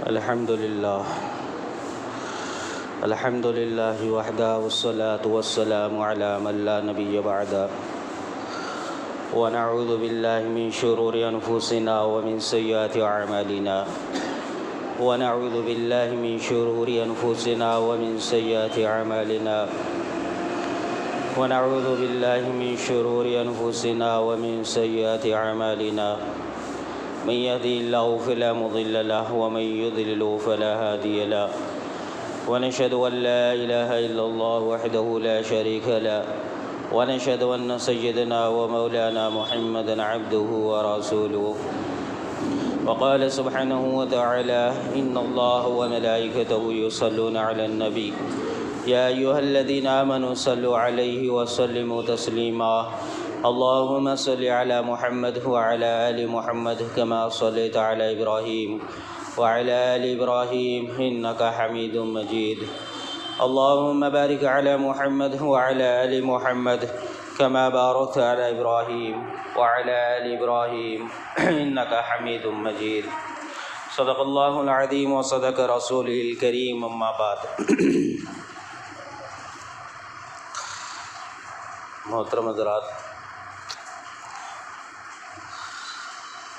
الحمد للہ وحدہ والصلاة والسلام علی من لا نبی بعدہ ونعوذ باللہ من شرور انفسنا ومن سیئات اعمالنا ونعوذ باللہ من شرور انفسنا ومن سیئات اعمالنا ونعوذ باللہ من شرور انفسنا ومن سیئات اعمالنا من يهده الله فلا مضل له ومن يضلل فلا هادي له ونشهد أن لا إله إلا الله وحده لا شريك له ونشهد أن سيدنا ومولانا محمدا عبده ورسوله وقال سبحانه وتعالى إن الله وملائكته يصلون على النبي يا أيها الذين آمنوا صلوا عليه وسلموا تسليما اللهم صل على محمد وعلى آل محمد كما صليت على إبراهيم وعلى آل إبراهيم إنك حميد مجيد اللهم بارك على محمد وعلى آل محمد كما باركت على إبراهيم وعلى آل إبراهيم إنك حميد مجيد صدق الله العظيم وصدق رسوله الكريم أما بعد محترم حضرات،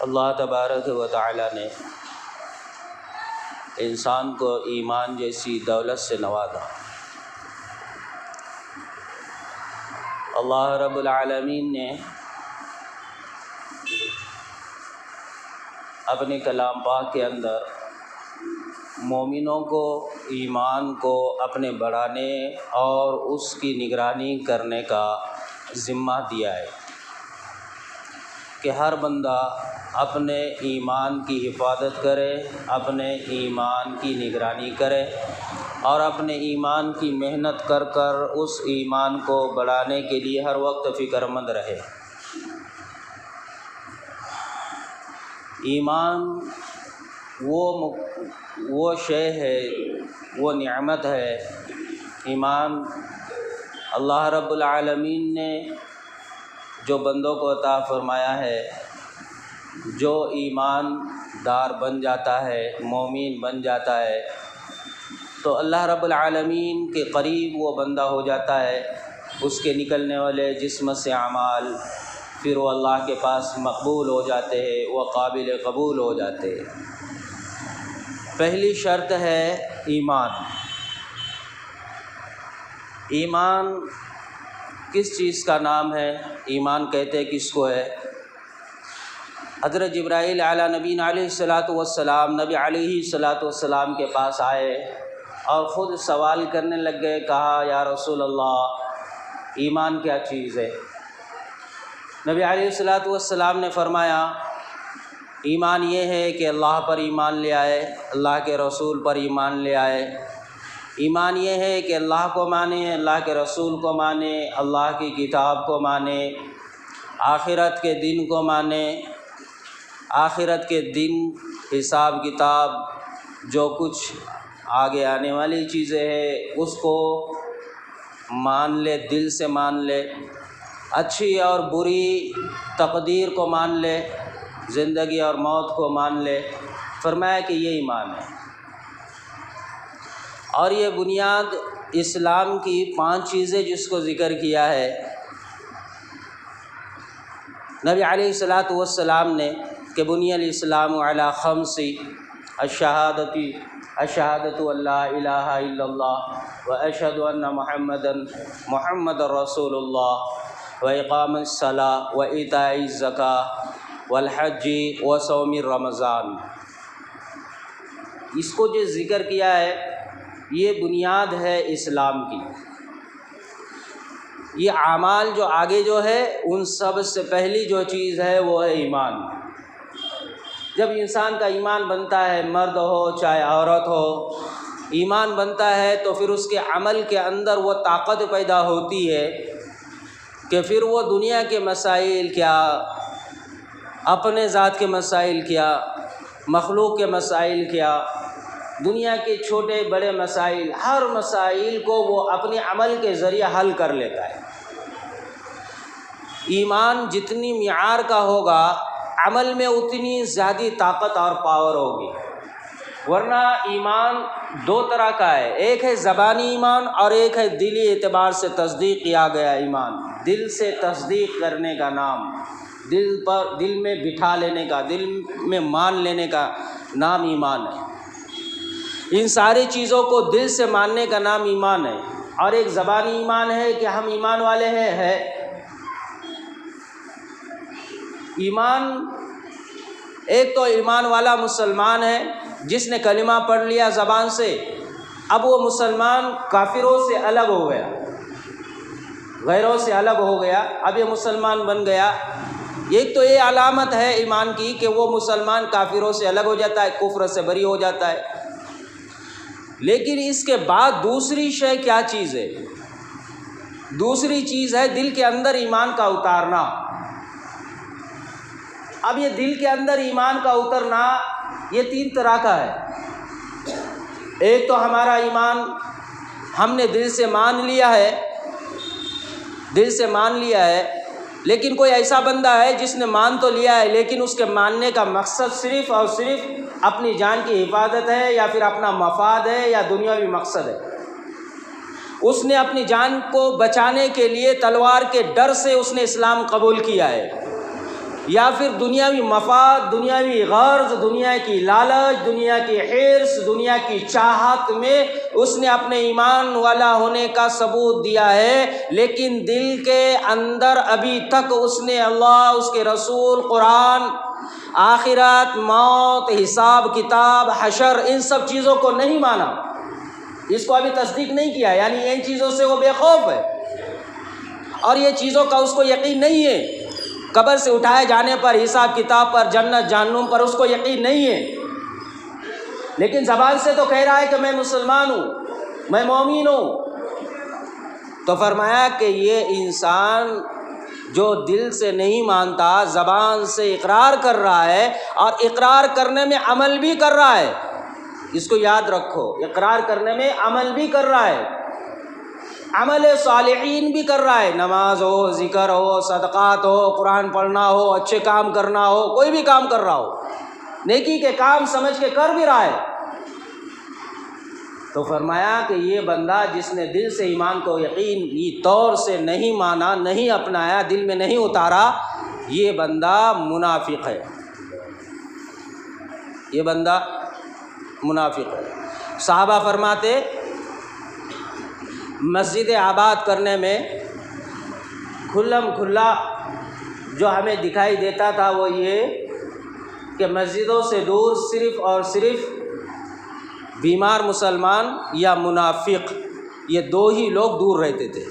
اللہ تبارک و تعالی نے انسان کو ایمان جیسی دولت سے نوازا۔ اللہ رب العالمین نے اپنے کلام پاک کے اندر مومنوں کو ایمان کو اپنے بڑھانے اور اس کی نگرانی کرنے کا ذمہ دیا ہے کہ ہر بندہ اپنے ایمان کی حفاظت کرے، اپنے ایمان کی نگرانی کرے اور اپنے ایمان کی محنت کر کر اس ایمان کو بڑھانے کے لیے ہر وقت فکر مند رہے۔ ایمان وہ شے ہے، وہ نعمت ہے۔ ایمان اللہ رب العالمین نے جو بندوں کو عطا فرمایا ہے، جو ایمان دار بن جاتا ہے، مومن بن جاتا ہے، تو اللہ رب العالمین کے قریب وہ بندہ ہو جاتا ہے۔ اس کے نکلنے والے جسم سے اعمال پھر وہ اللہ کے پاس مقبول ہو جاتے ہیں، وہ قابل قبول ہو جاتے ہیں۔ پہلی شرط ہے ایمان۔ ایمان کس چیز کا نام ہے؟ ایمان کہتے کس کو ہے؟ حضرت جبرائیل علی نبینا علیہ السلام نبی علیہ السلام کے پاس آئے اور خود سوال کرنے لگ گئے، کہا یا رسول اللہ ایمان کیا چیز ہے؟ نبی علیہ السلام نے فرمایا ایمان یہ ہے کہ اللہ پر ایمان لے آئے، اللہ کے رسول پر ایمان لے آئے۔ ایمان یہ ہے کہ اللہ کو مانے، اللہ کے رسول کو مانے، اللہ کی کتاب کو مانے، آخرت کے دن کو مانے، آخرت کے دن حساب کتاب جو کچھ آگے آنے والی چیزیں ہیں اس کو مان لے، دل سے مان لے، اچھی اور بری تقدیر کو مان لے، زندگی اور موت کو مان لے۔ فرمایا کہ یہ ایمان ہے، اور یہ بنیاد اسلام کی 5 چیزیں جس کو ذکر کیا ہے نبی علیہ السلام نے کہ بنی الاسلام علی 5 الشہادۃ ان لا الہ الا اللہ واشہد ان محمد رسول اللہ واقام الصلاۃ وایتاء الزکاۃ والحج وصوم رمضان۔ اس کو جو ذکر کیا ہے یہ بنیاد ہے اسلام کی۔ یہ اعمال جو آگے جو ہے ان سب سے پہلی جو چیز ہے وہ ہے ایمان۔ جب انسان کا ایمان بنتا ہے، مرد ہو چاہے عورت ہو، ایمان بنتا ہے تو پھر اس کے عمل کے اندر وہ طاقت پیدا ہوتی ہے کہ پھر وہ دنیا کے مسائل کیا، اپنے ذات کے مسائل کیا، مخلوق کے مسائل کیا، دنیا کے چھوٹے بڑے مسائل، ہر مسائل کو وہ اپنے عمل کے ذریعے حل کر لیتا ہے۔ ایمان جتنی معیار کا ہوگا عمل میں اتنی زیادہ طاقت اور پاور ہوگی۔ ورنہ ایمان دو طرح کا ہے، ایک ہے زبانی ایمان اور ایک ہے دلی اعتبار سے تصدیق کیا گیا ایمان۔ دل سے تصدیق کرنے کا نام، دل میں بٹھا لینے کا، دل میں مان لینے کا نام ایمان ہے۔ ان ساری چیزوں کو دل سے ماننے کا نام ایمان ہے۔ اور ایک زبانی ایمان ہے کہ ہم ایمان والے ہیں ایمان۔ ایک تو ایمان والا مسلمان ہے جس نے کلمہ پڑھ لیا زبان سے، اب وہ مسلمان کافروں سے الگ ہو گیا، غیروں سے الگ ہو گیا، اب یہ مسلمان بن گیا۔ ایک تو یہ علامت ہے ایمان کی کہ وہ مسلمان کافروں سے الگ ہو جاتا ہے، کفر سے بری ہو جاتا ہے۔ لیکن اس کے بعد دوسری شے کیا چیز ہے؟ دوسری چیز ہے دل کے اندر ایمان کا اتارنا۔ اب یہ دل کے اندر ایمان کا اترنا یہ تین طرح کا ہے۔ ایک تو ہمارا ایمان ہم نے دل سے مان لیا ہے، لیکن کوئی ایسا بندہ ہے جس نے مان تو لیا ہے لیکن اس کے ماننے کا مقصد صرف اور صرف اپنی جان کی حفاظت ہے یا پھر اپنا مفاد ہے یا دنیاوی مقصد ہے۔ اس نے اپنی جان کو بچانے کے لیے تلوار کے ڈر سے اس نے اسلام قبول کیا ہے، یا پھر دنیاوی مفاد، دنیاوی غرض، دنیا کی لالچ، دنیا کی حرص، دنیا کی چاہت میں اس نے اپنے ایمان والا ہونے کا ثبوت دیا ہے، لیکن دل کے اندر ابھی تک اس نے اللہ، اس کے رسول، قرآن، آخرت، موت، حساب کتاب، حشر، ان سب چیزوں کو نہیں مانا، اس کو ابھی تصدیق نہیں کیا، یعنی ان چیزوں سے وہ بے خوف ہے اور یہ چیزوں کا اس کو یقین نہیں ہے۔ قبر سے اٹھائے جانے پر، حساب کتاب پر، جنت جہنم پر اس کو یقین نہیں ہے، لیکن زبان سے تو کہہ رہا ہے کہ میں مسلمان ہوں، میں مومن ہوں۔ تو فرمایا کہ یہ انسان جو دل سے نہیں مانتا، زبان سے اقرار کر رہا ہے اور اقرار کرنے میں عمل بھی کر رہا ہے، اس کو یاد رکھو، اقرار کرنے میں عمل بھی کر رہا ہے، عمل صالحین بھی کر رہا ہے، نماز ہو، ذکر ہو، صدقات ہو، قرآن پڑھنا ہو، اچھے کام کرنا ہو، کوئی بھی کام کر رہا ہو، نیکی کے کام سمجھ کے کر بھی رہا ہے۔ تو فرمایا کہ یہ بندہ جس نے دل سے ایمان کو یقینی طور سے نہیں مانا، نہیں اپنایا، دل میں نہیں اتارا، یہ بندہ منافق ہے، یہ بندہ منافق ہے۔ صحابہ فرماتے مسجد آباد کرنے میں کھلم کھلا جو ہمیں دکھائی دیتا تھا وہ یہ کہ مسجدوں سے دور صرف اور صرف بیمار مسلمان یا منافق، یہ دو ہی لوگ دور رہتے تھے،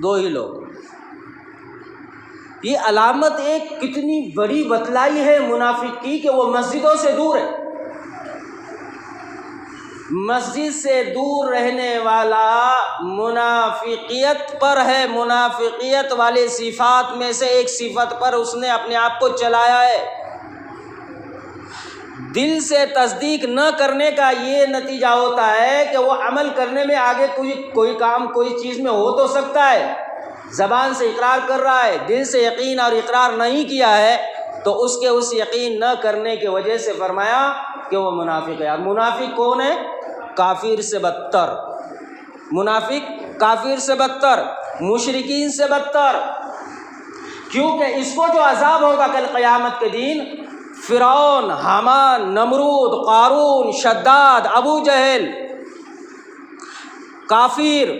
دو ہی لوگ۔ یہ علامت ایک کتنی بڑی بتلائی ہے منافق کی کہ وہ مسجدوں سے دور ہے۔ مسجد سے دور رہنے والا منافقیت پر ہے، منافقیت والے صفات میں سے ایک صفت پر اس نے اپنے آپ کو چلایا ہے۔ دل سے تصدیق نہ کرنے کا یہ نتیجہ ہوتا ہے کہ وہ عمل کرنے میں آگے کوئی کام، کوئی چیز میں ہو تو سکتا ہے، زبان سے اقرار کر رہا ہے، دل سے یقین اور اقرار نہیں کیا ہے، تو اس کے اس یقین نہ کرنے کی وجہ سے فرمایا کہ وہ منافق ہے۔ اور منافق کون ہے؟ کافر سے بدتر، منافق کافر سے بدتر، مشرکین سے بدتر، کیونکہ اس کو جو عذاب ہوگا کل قیامت کے دن، فرعون، حامان، نمرود، قارون، شداد، ابو جہل، کافر،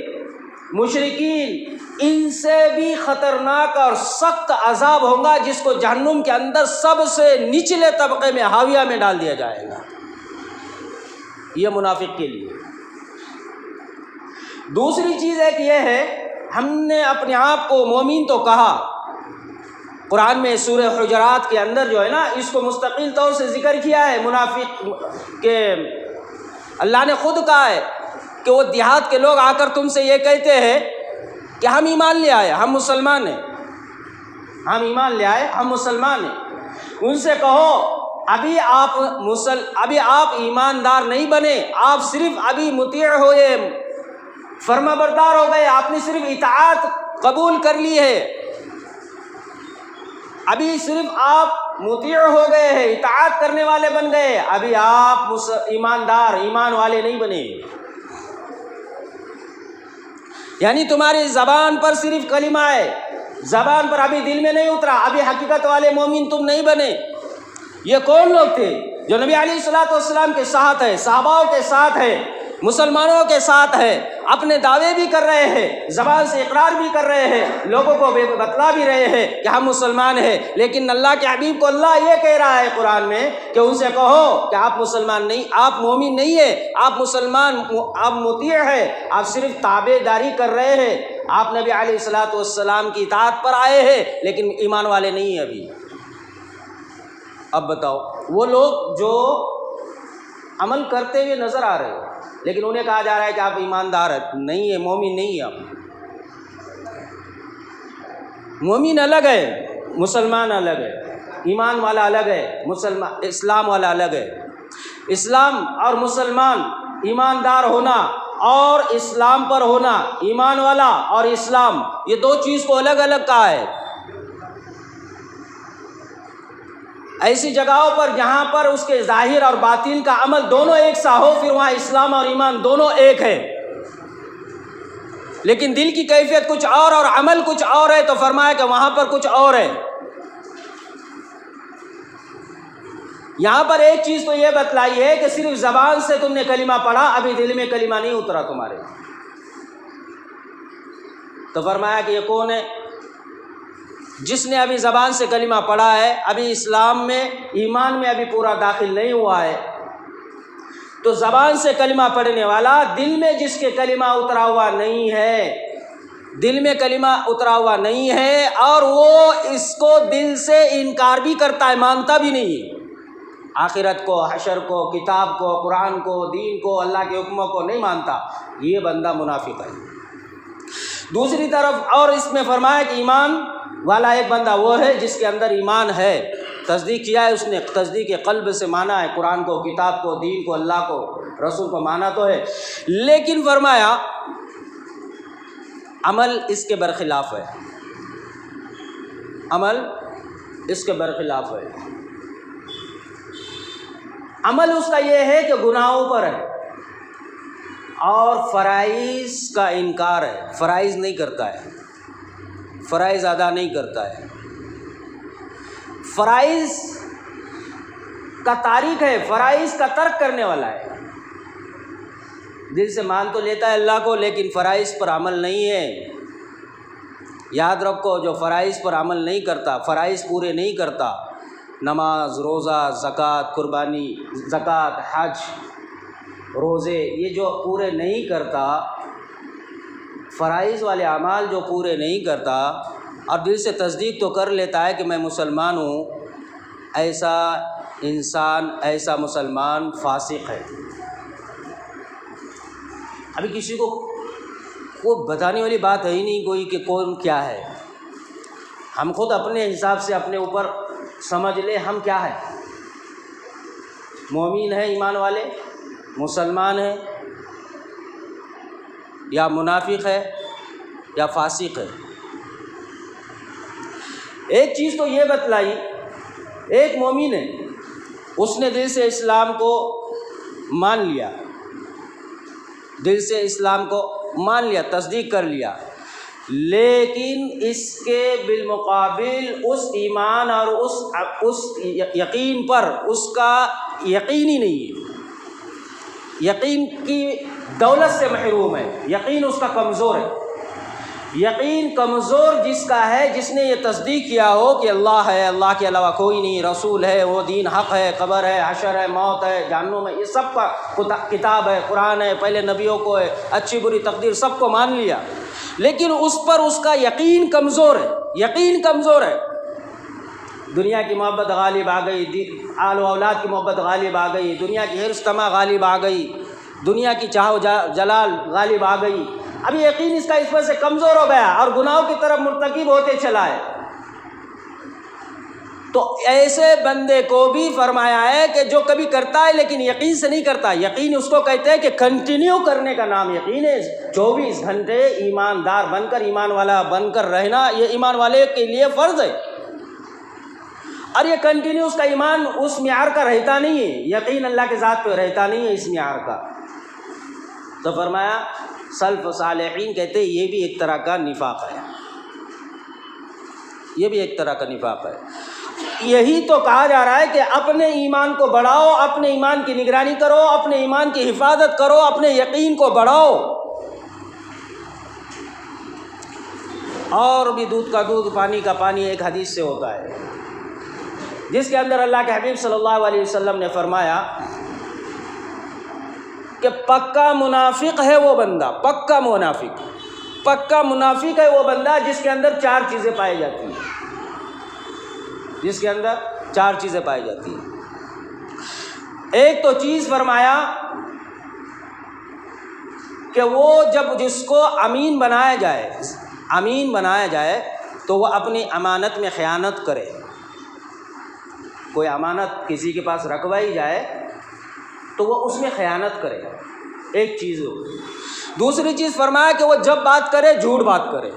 مشرکین، ان سے بھی خطرناک اور سخت عذاب ہوگا جس کو جہنم کے اندر سب سے نچلے طبقے میں، حاویہ میں ڈال دیا جائے گا، یہ منافق کے لیے۔ دوسری چیز ایک یہ ہے، ہم نے اپنے آپ کو مومن تو کہا، قرآن میں سورہ حجرات کے اندر جو ہے نا اس کو مستقل طور سے ذکر کیا ہے منافق کہ اللہ نے خود کہا ہے کہ وہ دیہات کے لوگ آ کر تم سے یہ کہتے ہیں کہ ہم ایمان لے آئے، ہم مسلمان ہیں، ہم ایمان لے آئے، ہم مسلمان ہیں۔ ان سے کہو ابھی آپ ایماندار نہیں بنے، آپ صرف ابھی مطیع ہوئے، فرما بردار ہو گئے، آپ نے صرف اطاعت قبول کر لی ہے، ابھی صرف آپ مطیع ہو گئے ہیں، اطاعت کرنے والے بن گئے، ابھی آپ ایماندار ایمان والے نہیں بنے۔ یعنی تمہاری زبان پر صرف کلمہ ہے، زبان پر ابھی دل میں نہیں اترا، ابھی حقیقت والے مومن تم نہیں بنے۔ یہ کون لوگ تھے جو نبی علیہ الصلوۃ والسلام کے ساتھ ہے، صحاباؤں کے ساتھ ہے، مسلمانوں کے ساتھ ہے، اپنے دعوے بھی کر رہے ہیں، زبان سے اقرار بھی کر رہے ہیں، لوگوں کو بتلا بھی رہے ہیں کہ ہم مسلمان ہیں، لیکن اللہ کے حبیب کو اللہ یہ کہہ رہا ہے قرآن میں کہ ان سے کہو کہ آپ مسلمان نہیں، آپ مومن نہیں ہیں، آپ مسلمان، آپ مطیع ہیں، آپ صرف تابع داری کر رہے ہیں، آپ نبی علیہ الصلوۃ والسلام کی اطاعت پر آئے ہیں لیکن ایمان والے نہیں ہیں ابھی۔ اب بتاؤ، وہ لوگ جو عمل کرتے ہوئے نظر آ رہے ہیں لیکن انہیں کہا جا رہا ہے کہ آپ ایماندار نہیں ہیں، مومن نہیں ہیں۔ آپ مومن الگ ہے، مسلمان الگ ہے، ایمان والا الگ ہے، اسلام والا الگ ہے۔ اسلام اور مسلمان، ایماندار ہونا اور اسلام پر ہونا، ایمان والا اور اسلام، یہ دو چیز کو الگ الگ کہا ہے۔ ایسی جگہوں پر جہاں پر اس کے ظاہر اور باطن کا عمل دونوں ایک سا ہو، پھر وہاں اسلام اور ایمان دونوں ایک ہے، لیکن دل کی کیفیت کچھ اور عمل کچھ اور ہے، تو فرمایا کہ وہاں پر کچھ اور ہے۔ یہاں پر ایک چیز تو یہ بتلائی ہے کہ صرف زبان سے تم نے کلمہ پڑھا، ابھی دل میں کلمہ نہیں اترا تمہارے، تو فرمایا کہ یہ کون ہے؟ جس نے ابھی زبان سے کلمہ پڑھا ہے، ابھی اسلام میں، ایمان میں ابھی پورا داخل نہیں ہوا ہے۔ تو زبان سے کلمہ پڑھنے والا، دل میں جس کے کلمہ اترا ہوا نہیں ہے، دل میں کلمہ اترا ہوا نہیں ہے، اور وہ اس کو دل سے انکار بھی کرتا ہے، مانتا بھی نہیں ہے، آخرت کو، حشر کو، کتاب کو، قرآن کو، دین کو، اللہ کے حکموں کو نہیں مانتا، یہ بندہ منافق ہے۔ دوسری طرف اور اس میں فرمایا کہ ایمان والا ایک بندہ وہ ہے جس کے اندر ایمان ہے، تصدیق کیا ہے اس نے، تصدیق قلب سے مانا ہے، قرآن کو، کتاب کو، دین کو، اللہ کو، رسول کو مانا تو ہے، لیکن فرمایا عمل اس کے برخلاف ہے، عمل اس کے برخلاف ہے۔ عمل اس کا یہ ہے کہ گناہوں پر ہے اور فرائض کا انکار ہے، فرائض نہیں کرتا ہے، فرائض ادا نہیں کرتا ہے، فرائض کا تارک ہے، فرائض کا ترک کرنے والا ہے، دل سے مان تو لیتا ہے اللہ کو لیکن فرائض پر عمل نہیں ہے۔ یاد رکھو، جو فرائض پر عمل نہیں کرتا، فرائض پورے نہیں کرتا، نماز، روزہ، زکوٰۃ، قربانی، زکوٰۃ، حج، روزے، یہ جو پورے نہیں کرتا، فرائض والے اعمال جو پورے نہیں کرتا اور دل سے تصدیق تو کر لیتا ہے کہ میں مسلمان ہوں، ایسا انسان، ایسا مسلمان فاسق ہے۔ ابھی کسی کو وہ بتانے والی بات ہے ہی نہیں کوئی کہ کون کیا ہے، ہم خود اپنے حساب سے اپنے اوپر سمجھ لے ہم کیا ہے، مومن ہے، ایمان والے، مسلمان ہے، یا منافق ہے، یا فاسق ہے۔ ایک چیز تو یہ بتلائی، ایک مومن ہے، اس نے دل سے اسلام کو مان لیا، دل سے اسلام کو مان لیا، تصدیق کر لیا، لیکن اس کے بالمقابل اس ایمان اور اس یقین پر اس کا یقین ہی نہیں ہے، یقین کی دولت سے محروم ہے، یقین اس کا کمزور ہے۔ یقین کمزور جس کا ہے، جس نے یہ تصدیق کیا ہو کہ اللہ ہے، اللہ کے علاوہ کوئی نہیں، رسول ہے، وہ دین حق ہے، قبر ہے، حشر ہے، موت ہے، جہنم ہے، یہ سب کا کتاب ہے، قرآن ہے، پہلے نبیوں کو ہے، اچھی بری تقدیر سب کو مان لیا، لیکن اس پر اس کا یقین کمزور ہے، یقین کمزور ہے۔ دنیا کی محبت غالب آ گئی، آل و اولاد کی محبت غالب آ گئی، دنیا کی حرص طمع غالب آ گئی، دنیا کی چاہ و جلال غالب آ گئی، ابھی یقین اس کا اس پر سے کمزور ہو گیا اور گناہوں کی طرف مرتکب ہوتے چلا ہے۔ تو ایسے بندے کو بھی فرمایا ہے کہ جو کبھی کرتا ہے لیکن یقین سے نہیں کرتا، یقین اس کو کہتے ہیں کہ کنٹینیو کرنے کا نام یقین ہے، 24 گھنٹے ایماندار بن کر، ایمان والا بن کر رہنا، یہ ایمان والے کے لیے فرض ہے۔ اور یہ کنٹینیو اس کا ایمان اس معیار کا رہتا نہیں ہے، یقین اللہ کے ذات پہ رہتا نہیں ہے اس معیار کا۔ تو فرمایا سلف صالحین کہتے ہیں یہ بھی ایک طرح کا نفاق ہے، یہ بھی ایک طرح کا نفاق ہے۔ یہی تو کہا جا رہا ہے کہ اپنے ایمان کو بڑھاؤ، اپنے ایمان کی نگرانی کرو، اپنے ایمان کی حفاظت کرو، اپنے یقین کو بڑھاؤ۔ اور بھی دودھ کا دودھ پانی کا پانی ایک حدیث سے ہوتا ہے، جس کے اندر اللہ کے حبیب صلی اللہ علیہ وسلم نے فرمایا کہ پکا منافق ہے وہ بندہ، پکا منافق ہے وہ بندہ جس کے اندر چار چیزیں پائی جاتی ہیں، جس کے اندر چار چیزیں پائی جاتی ہیں۔ ایک تو چیز فرمایا کہ وہ جب جس کو امین بنایا جائے تو وہ اپنی امانت میں خیانت کرے۔ کوئی امانت کسی کے پاس رکھوائی جائے تو وہ اس میں خیانت کرے، ایک چیز ہو۔ دوسری چیز فرمایا کہ وہ جب بات کرے جھوٹ بات کرے۔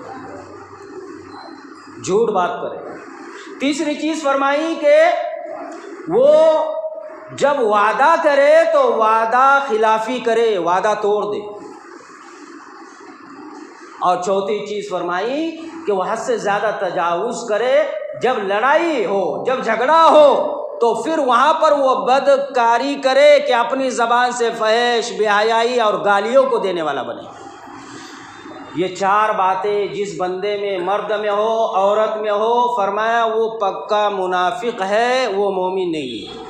تیسری چیز فرمائی کہ وہ جب وعدہ کرے تو وعدہ خلافی کرے، وعدہ توڑ دے۔ اور چوتھی چیز فرمائی کہ وہ حد سے زیادہ تجاوز کرے، جب لڑائی ہو، جب جھگڑا ہو تو پھر وہاں پر وہ بدکاری کرے کہ اپنی زبان سے فحش، بے حیائی اور گالیوں کو دینے والا بنے۔ یہ چار باتیں جس بندے میں، مرد میں ہو، عورت میں ہو، فرمایا وہ پکا منافق ہے، وہ مومن نہیں ہے۔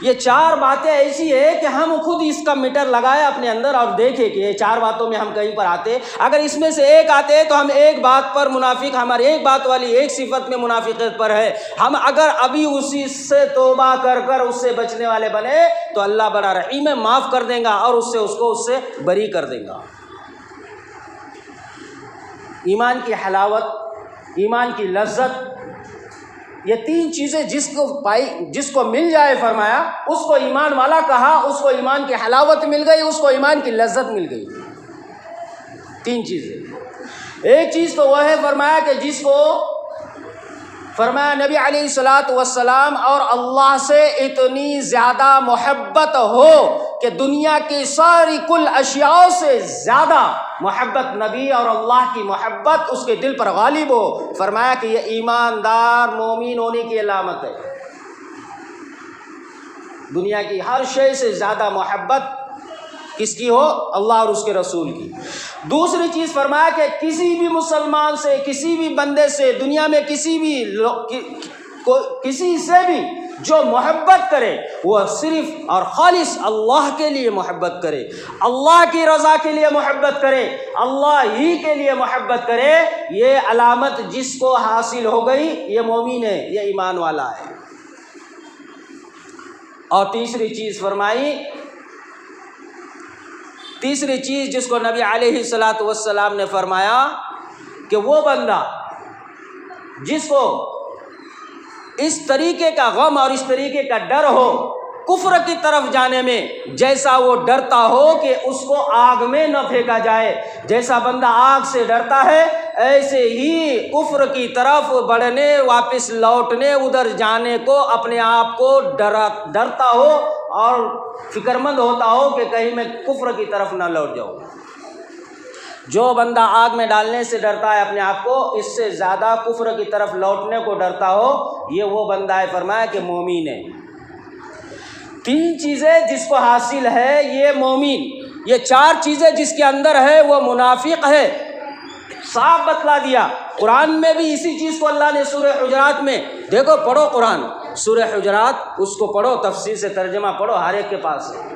یہ چار باتیں ایسی ہے کہ ہم خود اس کا میٹر لگائے اپنے اندر اور دیکھیں کہ یہ چار باتوں میں ہم کہیں پر آتے، اگر اس میں سے ایک آتے تو ہم ایک بات پر منافق، ہماری ایک بات والی ایک صفت میں منافقت پر ہے، ہم اگر ابھی اسی سے توبہ کر اس سے بچنے والے بنے تو اللہ بڑا رحیم ہے، معاف کر دے گا اور اس سے بری کر دے گا۔ ایمان کی حلاوت، ایمان کی لذت، یہ تین چیزیں جس کو مل جائے فرمایا اس کو ایمان والا کہا، اس کو ایمان کی حلاوت مل گئی، اس کو ایمان کی لذت مل گئی۔ تین چیزیں، ایک چیز تو وہ ہے فرمایا کہ جس کو فرمایا نبی علیہ الصلاۃ والسلام اور اللہ سے اتنی زیادہ محبت ہو کہ دنیا کی ساری کل اشیاء سے زیادہ محبت نبی اور اللہ کی محبت اس کے دل پر غالب ہو، فرمایا کہ یہ ایماندار مومن ہونے کی علامت ہے۔ دنیا کی ہر شے سے زیادہ محبت کس کی ہو؟ اللہ اور اس کے رسول کی۔ دوسری چیز فرمایا کہ کسی بھی مسلمان سے، کسی بھی بندے سے، دنیا میں کسی سے بھی جو محبت کرے وہ صرف اور خالص اللہ کے لیے محبت کرے، اللہ کی رضا کے لیے محبت کرے، اللہ ہی کے لیے محبت کرے، یہ علامت جس کو حاصل ہو گئی یہ مومن ہے، یہ ایمان والا ہے۔ اور تیسری چیز فرمائی، تیسری چیز جس کو نبی علیہ الصلاۃ والسلام نے فرمایا کہ وہ بندہ جس کو اس طریقے کا غم اور اس طریقے کا ڈر ہو کفر کی طرف جانے میں، جیسا وہ ڈرتا ہو کہ اس کو آگ میں نہ پھینکا جائے، جیسا بندہ آگ سے ڈرتا ہے ایسے ہی کفر کی طرف بڑھنے، واپس لوٹنے، ادھر جانے کو اپنے آپ کو ڈرتا ہو اور فکر مند ہوتا ہو کہ کہیں میں کفر کی طرف نہ لوٹ جاؤں۔ جو بندہ آگ میں ڈالنے سے ڈرتا ہے اپنے آپ کو، اس سے زیادہ کفر کی طرف لوٹنے کو ڈرتا ہو، یہ وہ بندہ ہے فرمایا کہ مومن ہے۔ تین چیزیں جس کو حاصل ہے یہ مومن، یہ چار چیزیں جس کے اندر ہے وہ منافق ہے۔ صاف بتلا دیا قرآن میں بھی اسی چیز کو اللہ نے سورہ حجرات میں، دیکھو پڑھو قرآن، سورہ حجرات اس کو پڑھو، تفسیر سے ترجمہ پڑھو، ہر ایک کے پاس ہے۔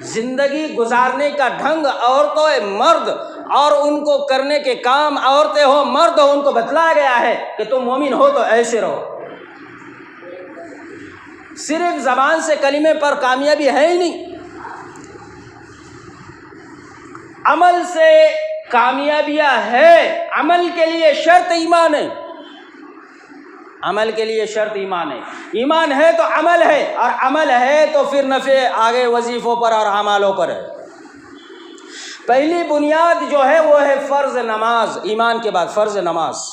زندگی گزارنے کا ڈھنگ عورتوں مرد اور ان کو کرنے کے کام عورتیں ہو مرد ہو، ان کو بتلایا گیا ہے کہ تم مومن ہو تو ایسے رہو۔ صرف زبان سے کلمے پر کامیابی ہے ہی نہیں، عمل سے کامیابیاں ہے۔ عمل کے لیے شرط ایمان ہے، عمل کے لیے شرط ایمان ہے۔ ایمان ہے تو عمل ہے، اور عمل ہے تو پھر نفع آگے وظیفوں پر اور اعمالوں پر ہے۔ پہلی بنیاد جو ہے وہ ہے فرض نماز، ایمان کے بعد فرض نماز۔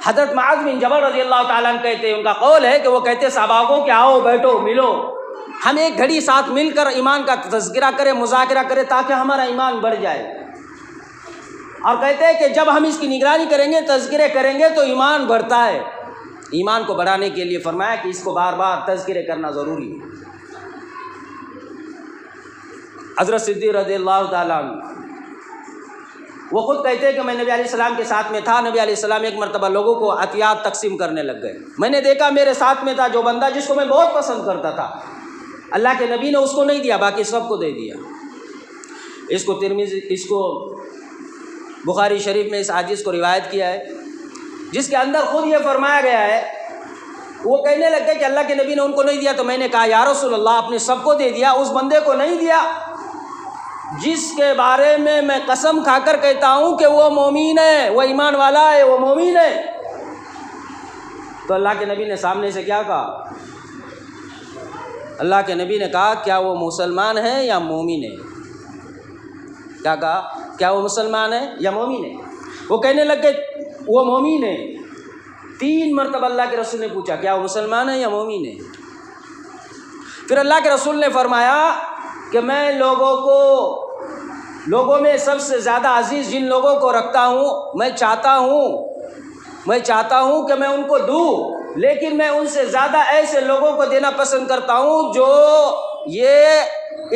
حضرت معاذ بن جبل رضی اللہ تعالیٰ عنہ کہتے ہیں، ان کا قول ہے کہ وہ کہتے صحابہ کو کہ آؤ بیٹھو ملو، ہم ایک گھڑی ساتھ مل کر ایمان کا تذکرہ کریں، مذاکرہ کریں تاکہ ہمارا ایمان بڑھ جائے، اور کہتے ہیں کہ جب ہم اس کی نگرانی کریں گے، تذکرے کریں گے تو ایمان بڑھتا ہے۔ ایمان کو بڑھانے کے لیے فرمایا کہ اس کو بار بار تذکرے کرنا ضروری ہے۔ حضرت صدیق رضی اللہ تعالیٰ عنہ وہ خود کہتے ہیں کہ میں نبی علیہ السلام کے ساتھ میں تھا، نبی علیہ السلام ایک مرتبہ لوگوں کو عطیات تقسیم کرنے لگ گئے، میں نے دیکھا میرے ساتھ میں تھا جو بندہ جس کو میں بہت پسند کرتا تھا، اللہ کے نبی نے اس کو نہیں دیا، باقی سب کو دے دیا۔ اس کو بخاری شریف میں اس حدیث کو روایت کیا ہے، جس کے اندر خود یہ فرمایا گیا ہے، وہ کہنے لگ گئے کہ اللہ کے نبی نے ان کو نہیں دیا، تو میں نے کہا یا رسول اللہ آپ نے سب کو دے دیا، اس بندے کو نہیں دیا جس کے بارے میں میں قسم کھا کر کہتا ہوں کہ وہ مومن ہے، وہ ایمان والا ہے، وہ مومن ہے۔ تو اللہ کے نبی نے سامنے سے کیا کہا؟ اللہ کے نبی نے کہا کیا وہ مسلمان ہے یا مومن ہے؟ کیا کہا؟ کیا وہ مسلمان ہے یا مومن ہے؟ وہ کہنے لگے وہ مومن ہے۔ 3 مرتبہ اللہ کے رسول نے پوچھا کیا وہ مسلمان ہے یا مومن ہے؟ پھر اللہ کے رسول نے فرمایا کہ میں لوگوں میں سب سے زیادہ عزیز جن لوگوں کو رکھتا ہوں، میں چاہتا ہوں کہ میں ان کو دوں، لیکن میں ان سے زیادہ ایسے لوگوں کو دینا پسند کرتا ہوں جو یہ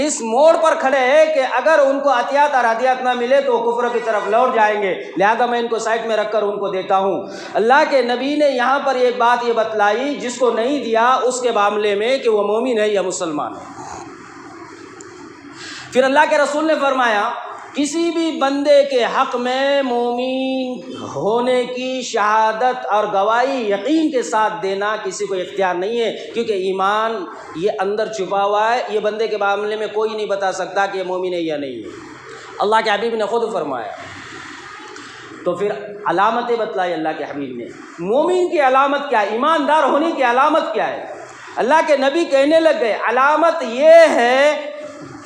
اس موڑ پر کھڑے ہیں کہ اگر ان کو عطیات اور ہدیات نہ ملے تو وہ کفر کی طرف لوٹ جائیں گے، لہذا میں ان کو سائڈ میں رکھ کر ان کو دیتا ہوں۔ اللہ کے نبی نے یہاں پر ایک بات یہ بتلائی، جس کو نہیں دیا اس کے معاملے میں کہ وہ مومن ہے یا مسلمان ہے۔ پھر اللہ کے رسول نے فرمایا کسی بھی بندے کے حق میں مومن ہونے کی شہادت اور گواہی یقین کے ساتھ دینا کسی کو اختیار نہیں ہے، کیونکہ ایمان یہ اندر چھپا ہوا ہے، یہ بندے کے معاملے میں کوئی نہیں بتا سکتا کہ یہ مومن ہے یا نہیں ہے۔ اللہ کے حبیب نے خود فرمایا۔ تو پھر علامتیں بتلائی اللہ کے حبیب نے، مومن کی علامت کیا ہے، ایماندار ہونے کی علامت کیا ہے؟ اللہ کے نبی کہنے لگ گئے علامت یہ ہے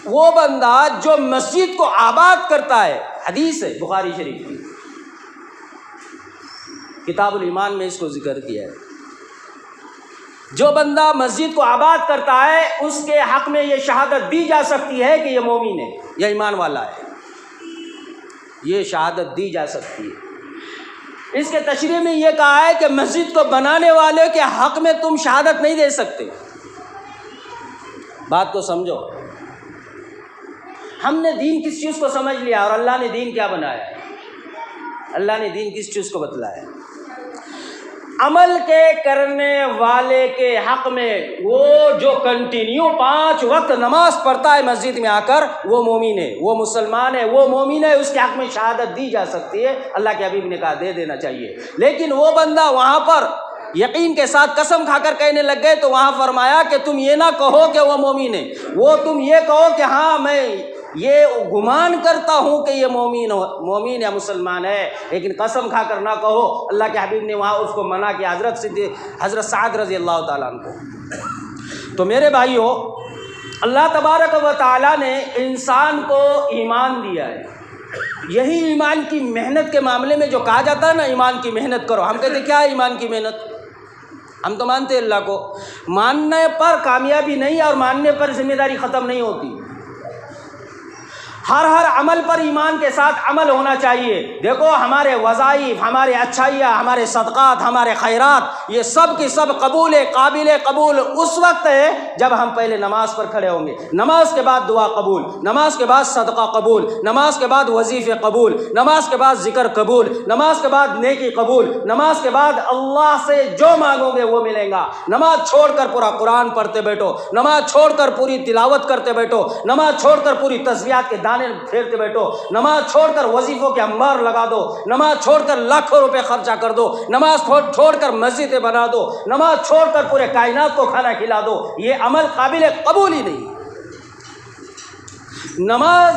وہ بندہ جو مسجد کو آباد کرتا ہے، حدیث ہے بخاری شریف کی، کتاب الایمان میں اس کو ذکر کیا ہے۔ جو بندہ مسجد کو آباد کرتا ہے اس کے حق میں یہ شہادت دی جا سکتی ہے کہ یہ مومن ہے یا ایمان والا ہے، یہ شہادت دی جا سکتی ہے۔ اس کے تشریح میں یہ کہا ہے کہ مسجد کو بنانے والے کے حق میں تم شہادت نہیں دے سکتے۔ بات کو سمجھو، ہم نے دین کس چیز کو سمجھ لیا اور اللہ نے دین کیا بنایا ہے؟ اللہ نے دین کس چیز کو بتلایا ہے؟ عمل کے کرنے والے کے حق میں وہ جو کنٹینیو 5 وقت نماز پڑھتا ہے مسجد میں آ کر، وہ مومن ہے، وہ مسلمان ہے، وہ مومن ہے، اس کے حق میں شہادت دی جا سکتی ہے۔ اللہ کے حبیب نے کہا دے دینا چاہیے، لیکن وہ بندہ وہاں پر یقین کے ساتھ قسم کھا کر کہنے لگ گئے تو وہاں فرمایا کہ تم یہ نہ کہو کہ وہ مومن ہے، وہ تم یہ کہو کہ ہاں میں یہ گمان کرتا ہوں کہ یہ مومن یا مسلمان ہے، لیکن قسم کھا کر نہ کہو۔ اللہ کے حبیب نے وہاں اس کو منع کیا، حضرت سعد رضی اللہ تعالیٰ عنہ کو۔ تو میرے بھائیو، اللہ تبارک و تعالیٰ نے انسان کو ایمان دیا ہے، یہی ایمان کی محنت کے معاملے میں جو کہا جاتا ہے نا ایمان کی محنت کرو، ہم کہتے کیا ہے ایمان کی محنت؟ ہم تو مانتے اللہ کو، ماننے پر کامیابی نہیں اور ماننے پر ذمہ داری ختم نہیں ہوتی۔ ہر عمل پر ایمان کے ساتھ عمل ہونا چاہیے۔ دیکھو ہمارے وظائف، ہمارے اچھائیاں، ہمارے صدقات، ہمارے خیرات، یہ سب کی سب قبول ہے، قابل قبول اس وقت ہے جب ہم پہلے نماز پر کھڑے ہوں گے، نماز کے بعد دعا قبول، نماز کے بعد صدقہ قبول، نماز کے بعد وظیفے قبول، نماز کے بعد ذکر قبول، نماز کے بعد نیکی قبول، نماز کے بعد اللہ سے جو مانگو گے وہ ملے گا۔ نماز چھوڑ کر پورا قرآن پڑھتے بیٹھو، نماز چھوڑ کر پوری تلاوت کرتے بیٹھو، نماز چھوڑ کر پوری تسبیحات کے پھیرتے بیٹھو، نماز چھوڑ کر وظیفوں کے انبار لگا دو، نماز چھوڑ کر لاکھوں روپے خرچہ کر دو، نماز چھوڑ کر مسجدیں بنا دو، نماز چھوڑ کر پورے کائنات کو کھانا کھلا دو، یہ عمل قابل قبول ہی نہیں۔ نماز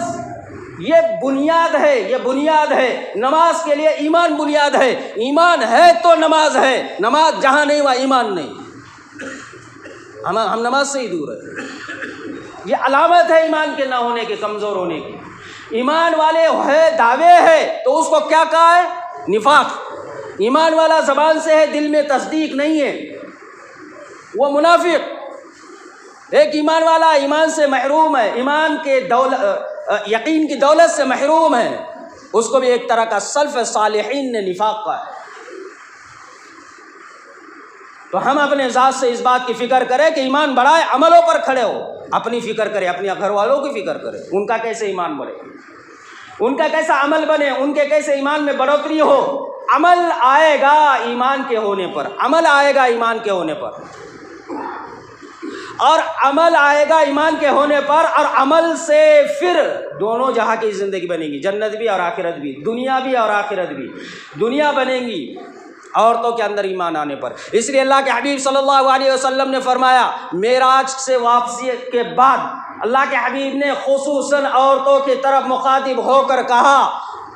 یہ بنیاد ہے، یہ بنیاد ہے، نماز کے لیے ایمان بنیاد ہے، ایمان ہے تو نماز ہے، نماز جہاں نہیں وہاں ایمان نہیں، ہم نماز سے ہی دور ہے۔ یہ علامت ہے ایمان کے نہ ہونے کے، کمزور ہونے کی۔ ایمان والے ہے، دعوے ہے، تو اس کو کیا کہا ہے؟ نفاق۔ ایمان والا زبان سے ہے، دل میں تصدیق نہیں ہے، وہ منافق۔ ایک ایمان والا ایمان سے محروم ہے، ایمان کے یقین کی دولت سے محروم ہے، اس کو بھی ایک طرح کا سلف صالحین نے نفاق کا ہے۔ تو ہم اپنے ذات سے اس بات کی فکر کریں کہ ایمان بڑھائے، عملوں پر کھڑے ہو، اپنی فکر کرے، اپنے گھر والوں کی فکر کرے، ان کا کیسے ایمان بڑھے، ان کا کیسا عمل بنے، ان کے کیسے ایمان میں بڑھوتری ہو۔ عمل آئے گا ایمان کے ہونے پر، عمل آئے گا ایمان کے ہونے پر، اور عمل آئے گا ایمان کے ہونے پر، اور عمل سے پھر دونوں جہاں کی زندگی بنے گی، جنت بھی اور آخرت بھی، دنیا بھی اور آخرت بھی۔ دنیا بنے گی عورتوں کے اندر ایمان آنے پر۔ اس لیے اللہ کے حبیب صلی اللہ علیہ وسلم نے فرمایا، معراج سے واپسی کے بعد اللہ کے حبیب نے خصوصاً عورتوں کی طرف مخاطب ہو کر کہا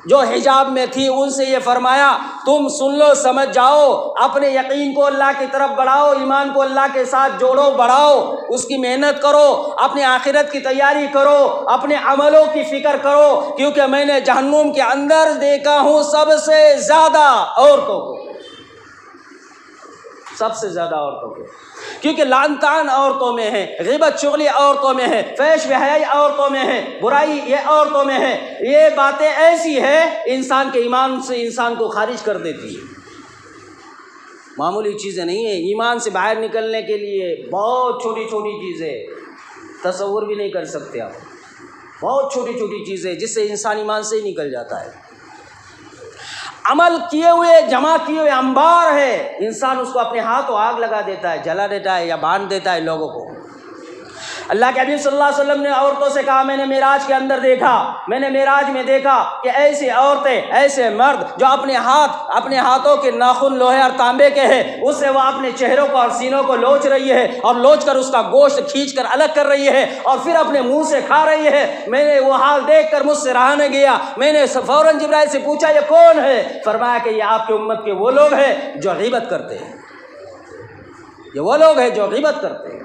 جو حجاب میں تھی، ان سے یہ فرمایا، تم سن لو، سمجھ جاؤ، اپنے یقین کو اللہ کی طرف بڑھاؤ، ایمان کو اللہ کے ساتھ جوڑو، بڑھاؤ، اس کی محنت کرو، اپنے آخرت کی تیاری کرو، اپنے عملوں کی فکر کرو، کیونکہ میں نے جہنم کے اندر دیکھا ہوں سب سے زیادہ عورتوں کو، سب سے زیادہ عورتوں کو، کیونکہ لعن طعن عورتوں میں ہے، غیبت چغلی عورتوں میں ہے، فحش بے حیائی عورتوں میں ہے، برائی یہ عورتوں میں ہے۔ یہ باتیں ایسی ہے انسان کے ایمان سے انسان کو خارج کر دیتی ہے، معمولی چیزیں نہیں ہیں۔ ایمان سے باہر نکلنے کے لیے بہت چھوٹی چھوٹی چیزیں، تصور بھی نہیں کر سکتے آپ، بہت چھوٹی چھوٹی چیزیں جس سے انسان ایمان سے ہی نکل جاتا ہے۔ عمل کیے ہوئے جمع کیے ہوئے انبار ہے، انسان اس کو اپنے ہاتھوں آگ لگا دیتا ہے، جلا دیتا ہے یا باندھ دیتا ہے لوگوں کو۔ اللہ کے حبیب صلی اللہ علیہ وسلم نے عورتوں سے کہا، میں نے معراج کے اندر دیکھا، میں نے معراج میں دیکھا کہ ایسی عورتیں، ایسے مرد جو اپنے ہاتھوں کے ناخن لوہے اور تانبے کے ہیں، اس سے وہ اپنے چہروں کو اور سینوں کو لوچ رہی ہے، اور لوچ کر اس کا گوشت کھینچ کر الگ کر رہی ہے، اور پھر اپنے منہ سے کھا رہی ہے۔ میں نے وہ حال دیکھ کر مجھ سے رہا نہ گیا، میں نے فوراً جبرائیل سے پوچھا، یہ کون ہے؟ فرمایا کہ یہ آپ کی امت کے وہ لوگ ہیں جو غیبت کرتے ہیں، یہ وہ لوگ ہیں جو غیبت کرتے ہیں۔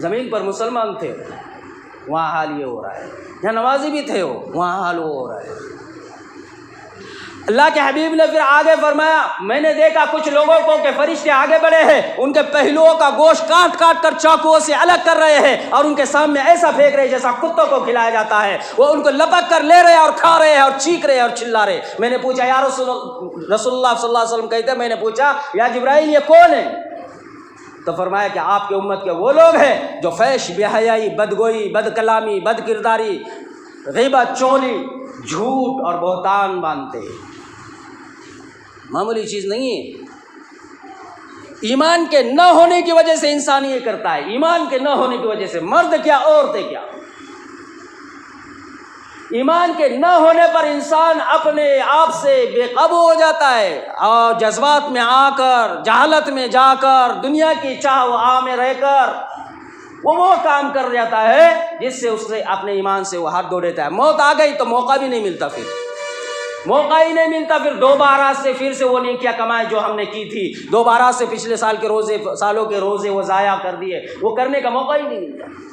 زمین پر مسلمان تھے، وہاں حال یہ ہو رہا ہے، یہاں نمازی بھی تھے، وہاں حال وہ ہو رہا ہے۔ اللہ کے حبیب نے پھر آگے فرمایا، میں نے دیکھا کچھ لوگوں کو کہ فرشتے آگے بڑھے ہیں، ان کے پہلوؤں کا گوشت کاٹ کاٹ کر چاقوؤں سے الگ کر رہے ہیں، اور ان کے سامنے ایسا پھینک رہے جیسا کتوں کو کھلایا جاتا ہے، وہ ان کو لپک کر لے رہے اور کھا رہے ہیں اور چیخ رہے اور چلا رہے۔ میں نے پوچھا، یا رسول اللہ صلی اللہ علیہ وسلم کہتے ہیں، میں نے پوچھا یا جبرائیل یہ کون ہے؟ تو فرمایا کہ آپ کے امت کے وہ لوگ ہیں جو فحش بے حیائی، بدگوئی، بد کلامی، بد کرداری، غیبت، چغلی، جھوٹ اور بہتان باندھتے ہیں۔ معمولی چیز نہیں ہے۔ ایمان کے نہ ہونے کی وجہ سے انسان یہ کرتا ہے، ایمان کے نہ ہونے کی وجہ سے، مرد کیا عورتیں کیا، ایمان کے نہ ہونے پر انسان اپنے آپ سے بے قابو ہو جاتا ہے، اور جذبات میں آ کر، جہالت میں جا کر، دنیا کی چاہ و آہ میں رہ کر وہ کام کر جاتا ہے جس سے اس سے اپنے ایمان سے وہ ہاتھ دھو دیتا ہے۔ موت آ گئی تو موقع بھی نہیں ملتا، پھر موقع ہی نہیں ملتا، پھر دوبارہ سے پھر سے وہ نیکیاں کمائے جو ہم نے کی تھی، دوبارہ سے پچھلے سالوں کے روزے وہ ضائع کر دیے، وہ کرنے کا موقع ہی نہیں ملتا۔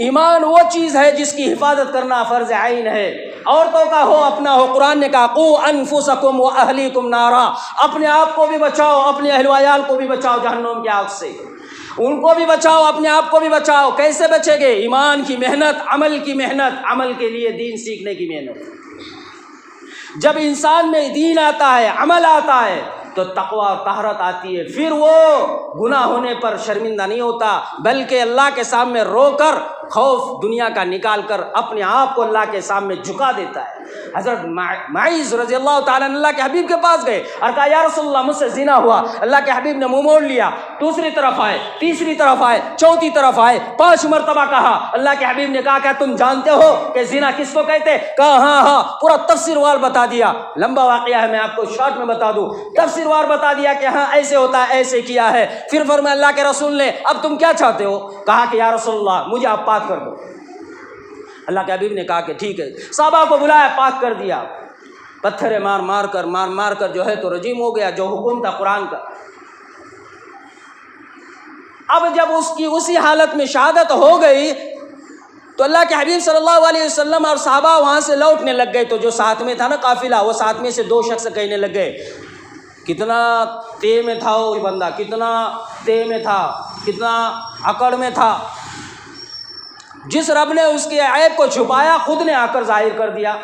ایمان وہ چیز ہے جس کی حفاظت کرنا فرض عین ہے۔ عورتوں کا ہو، اپنا ہو، قرآن نے کہا قوا انفسکم واہلیکم نارا، اپنے آپ کو بھی بچاؤ، اپنے اہل و عیال کو بھی بچاؤ جہنم کی آگ سے، ان کو بھی بچاؤ، اپنے آپ کو بھی بچاؤ۔ کیسے بچے گے؟ ایمان کی محنت، عمل کی محنت، عمل کے لیے دین سیکھنے کی محنت۔ جب انسان میں دین آتا ہے، عمل آتا ہے، تو تقویٰ اور طہارت آتی ہے، پھر وہ گناہ ہونے پر شرمندہ نہیں ہوتا، بلکہ اللہ کے سامنے رو کر، خوف دنیا کا نکال کر اپنے آپ کو اللہ کے سامنے جھکا دیتا ہے۔ حضرت معیذ رضی اللہ تعالیٰ عنہ اللہ کے حبیب کے پاس گئے اور کہا، یا رسول اللہ مجھ سے زنا ہوا۔ اللہ کے حبیب نے منہ موڑ لیا، دوسری طرف آئے، تیسری طرف آئے، چوتھی طرف آئے، 5 مرتبہ کہا۔ اللہ کے حبیب نے کہا، کیا تم جانتے ہو کہ زنا کس کو کہتے؟ کہا ہاں ہاں، پورا تفسیر وار بتا دیا۔ لمبا واقعہ ہے، میں آپ کو شارٹ میں بتا دوں، تفسیر وار بتا دیا کہ ہاں ایسے ہوتا ہے، ایسے کیا ہے۔ پھر فرمایا اللہ کے رسول نے، اب تم کیا چاہتے ہو؟ کہا کہ یا رسول اللہ مجھے آپ پاک کر دو۔ اللہ کے حبیب نے کہا کہ ٹھیک ہے، صحابہ کو بلایا، پاک کر دیا، پتھرے مار کر جو ہے تو رجیم ہو گیا، جو حکم تھا قرآن کا۔ اب جب اس کی اسی حالت میں شہادت ہو گئی تو اللہ کے حبیب صلی اللہ علیہ وسلم اور صحابہ وہاں سے لوٹنے لگ گئے، تو جو ساتھ میں تھا نا قافلہ، وہ ساتھ میں سے 2 شخص کہنے لگ گئے، کتنا تے میں تھا وہ بندہ، کتنا تے میں تھا، کتنا عقل میں تھا، جس رب نے اس کے عیب کو چھپایا خود نے آ کر ظاہر کر دیا،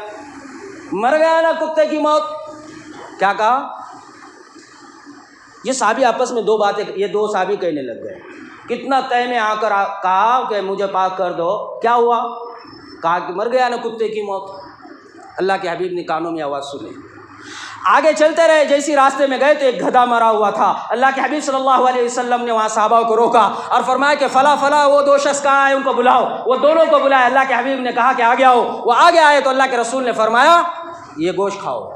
مر گیا نا کتے کی موت۔ کیا کہا؟ یہ صحابی آپس میں 2 باتیں، یہ 2 صحابی کہنے لگ گئے، کتنا تے میں آ کر کہا کہ مجھے پاک کر دو، کیا ہوا؟ کہا کہ مر گیا نا کتے کی موت۔ اللہ کے حبیب نے کانوں میں آواز سنی، آگے چلتے رہے، جیسی راستے میں گئے تو ایک گدھا مرا ہوا تھا۔ اللہ کے حبیب صلی اللہ علیہ وسلم نے وہاں صحابہ کو روکا اور فرمایا کہ فلاں فلاں وہ 2 شخص کہاں ہیں، ان کو بلاؤ۔ وہ دونوں کو بلایا، اللہ کے حبیب نے کہا کہ آگے آؤ، وہ آگے آئے تو اللہ کے رسول نے فرمایا یہ گوشت کھاؤ،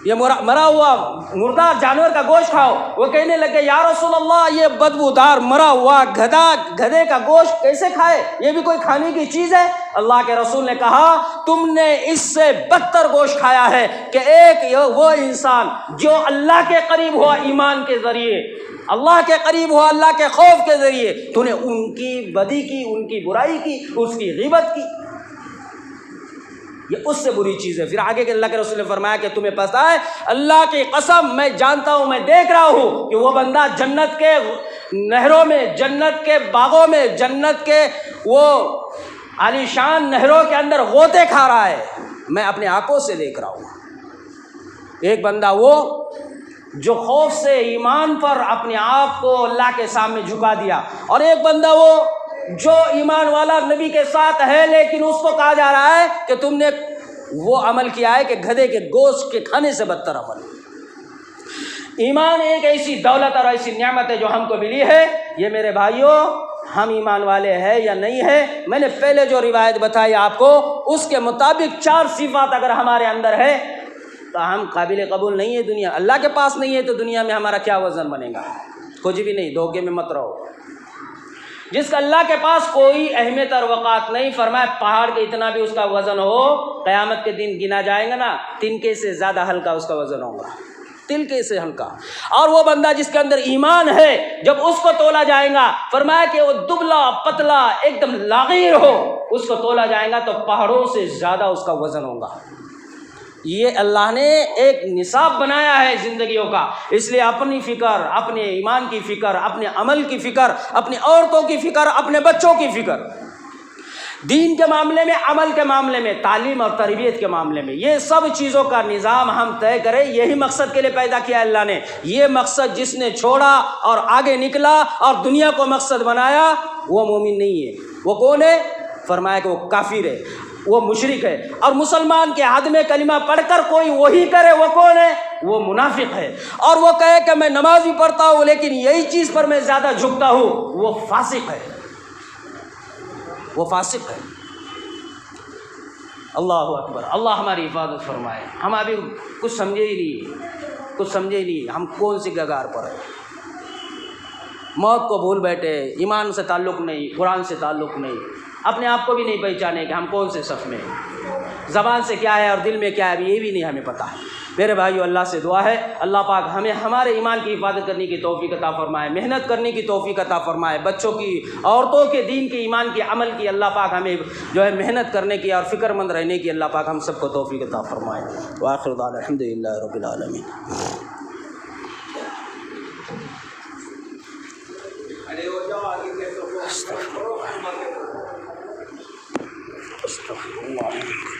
یہ مرا ہوا مردار جانور کا گوشت کھاؤ۔ وہ کہنے لگے یا رسول اللہ یہ بدبودار مرا ہوا گدھے کا گوشت کیسے کھائے، یہ بھی کوئی کھانے کی چیز ہے؟ اللہ کے رسول نے کہا تم نے اس سے بدتر گوشت کھایا ہے کہ ایک وہ انسان جو اللہ کے قریب ہوا ایمان کے ذریعے، اللہ کے قریب ہوا اللہ کے خوف کے ذریعے، تو نے ان کی بدی کی، ان کی برائی کی، اس کی غیبت کی، یہ اس سے بری چیز ہے۔ پھر آگے کے اللہ کے رسول نے فرمایا کہ تمہیں پتہ ہے اللہ کی قسم میں جانتا ہوں، میں دیکھ رہا ہوں کہ وہ بندہ جنت کے نہروں میں، جنت کے باغوں میں، جنت کے وہ عالی شان نہروں کے اندر غوطے کھا رہا ہے، میں اپنے آنکھوں سے دیکھ رہا ہوں۔ ایک بندہ وہ جو خوف سے ایمان پر اپنے آپ کو اللہ کے سامنے جھکا دیا، اور ایک بندہ وہ جو ایمان والا نبی کے ساتھ ہے لیکن اس کو کہا جا رہا ہے کہ تم نے وہ عمل کیا ہے کہ گدھے کے گوشت کے کھانے سے بدتر عمل۔ ایمان ایک ایسی دولت اور ایسی نعمت ہے جو ہم کو ملی ہے۔ یہ میرے بھائیوں ہم ایمان والے ہیں یا نہیں ہیں؟ میں نے پہلے جو روایت بتائی آپ کو اس کے مطابق 4 صفات اگر ہمارے اندر ہے تو ہم قابل قبول نہیں ہے دنیا۔ اللہ کے پاس نہیں ہے تو دنیا میں ہمارا کیا وزن بنے گا؟ کچھ بھی نہیں، دھوکے میں مت رہو۔ جس کا اللہ کے پاس کوئی اہمیت اور وقات نہیں، فرمایا پہاڑ کے اتنا بھی اس کا وزن ہو، قیامت کے دن گنا جائے گا نا، تنکے سے زیادہ ہلکا اس کا وزن ہوگا، تنکے سے ہلکا۔ اور وہ بندہ جس کے اندر ایمان ہے جب اس کو تولا جائے گا، فرمایا کہ وہ دبلا پتلا ایک دم لاغیر ہو، اس کو تولا جائے گا تو پہاڑوں سے زیادہ اس کا وزن ہوگا۔ یہ اللہ نے ایک نصاب بنایا ہے زندگیوں کا، اس لیے اپنی فکر، اپنے ایمان کی فکر، اپنے عمل کی فکر، اپنی عورتوں کی فکر، اپنے بچوں کی فکر، دین کے معاملے میں، عمل کے معاملے میں، تعلیم اور تربیت کے معاملے میں، یہ سب چیزوں کا نظام ہم طے کریں۔ یہی مقصد کے لیے پیدا کیا اللہ نے۔ یہ مقصد جس نے چھوڑا اور آگے نکلا اور دنیا کو مقصد بنایا وہ مومن نہیں ہے۔ وہ کون ہے؟ فرمایا کہ وہ کافر ہے، وہ مشرک ہے۔ اور مسلمان کے حد میں کلمہ پڑھ کر کوئی وہی کرے، وہ کون ہے؟ وہ منافق ہے۔ اور وہ کہے کہ میں نماز بھی پڑھتا ہوں لیکن یہی چیز پر میں زیادہ جھکتا ہوں، وہ فاسق ہے، وہ فاسق ہے۔ اللہ اکبر، اللہ ہماری حفاظت فرمائے۔ ہم ابھی کچھ سمجھے ہی نہیں، کچھ سمجھے ہی نہیں، ہم کون سی گگار پر ہیں، موت کو بھول بیٹھے، ایمان سے تعلق نہیں، قرآن سے تعلق نہیں، اپنے آپ کو بھی نہیں پہچانے کہ ہم کون سے صف میں ہیں، زبان سے کیا ہے اور دل میں کیا ہے ابھی یہ بھی نہیں ہمیں پتہ ہے۔ میرے بھائیو اللہ سے دعا ہے اللہ پاک ہمیں ہمارے ایمان کی حفاظت کرنے کی توفیق عطا فرمائے، محنت کرنے کی توفیق عطا فرمائے، بچوں کی، عورتوں کے دین کی، ایمان کی، عمل کی اللہ پاک ہمیں جو ہے محنت کرنے کی اور فکر مند رہنے کی اللہ پاک ہم سب کو توفیق عطا فرمائے۔ وآخر دعوانا الحمدللہ رب العالمین۔ استغفر اللہ۔